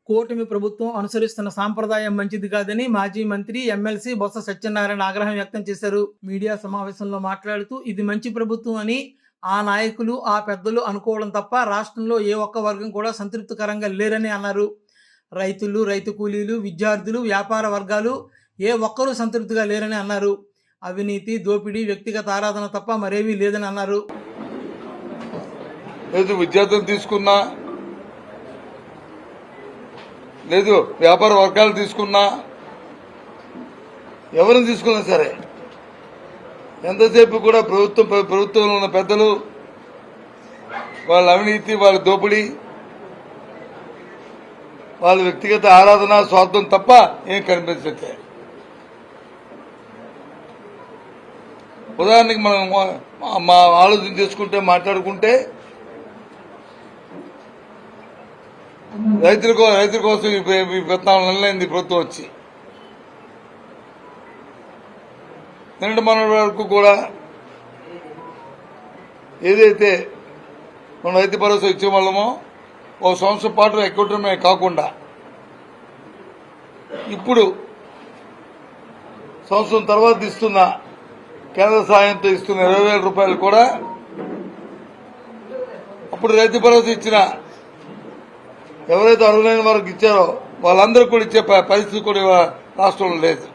కూటమి ప్రభుత్వం అనుసరిస్తున్న సాంప్రదాయం మంచిది కాదని మాజీ మంత్రి ఎమ్మెల్సీ బొత్స సత్యనారాయణ ఆగ్రహం వ్యక్తం చేశారు. మీడియా సమావేశంలో మాట్లాడుతూ ఇది మంచి ప్రభుత్వం అని ఆ నాయకులు ఆ పెద్దలు అనుకోవడం తప్ప రాష్ట్రంలో ఏ ఒక్క వర్గం కూడా సంతృప్తికరంగా లేరని అన్నారు. రైతులు, రైతు కూలీలు, విద్యార్థులు, వ్యాపార వర్గాలు ఏ ఒక్కరూ సంతృప్తిగా లేరని అన్నారు. అవినీతి, దోపిడీ, వ్యక్తిగత ఆరాధన తప్ప మరేమీ లేదని అన్నారు. విద్యార్థులు తీసుకున్నా లేదు, వ్యాపార వర్గాలు తీసుకున్నా, ఎవరిని తీసుకున్నా సరే ఎంతసేపు కూడా ప్రభుత్వంలో ఉన్న పెద్దలు వాళ్ళ అవినీతి, వాళ్ళ దోపిడీ, వాళ్ళ వ్యక్తిగత ఆరాధన, స్వార్థం తప్ప ఏం కనిపించట్లేదు. ఉదాహరణకి మనం మా ఆలోచన చేసుకుంటే మాట్లాడుకుంటే రైతుల కోసం 14 నెలలైంది ప్రభుత్వం వచ్చి. నిన్నటి మొన్నటి వరకు కూడా ఏదైతే మనం రైతు భరోసా ఇచ్చే వాళ్ళమో ఒక సంవత్సరం పాటు ఎక్కడమే కాకుండా ఇప్పుడు సంవత్సరం తర్వాత ఇస్తున్న కేంద్ర సాయంతో ఇస్తున్న 20,000 రూపాయలు కూడా అప్పుడు రైతు భరోసా ఇచ్చిన ఎవరైతే అర్హులైన వారికి ఇచ్చారో వాళ్ళందరూ కూడా ఇచ్చే పరిస్థితి కూడా రాష్ట్రంలో లేదు.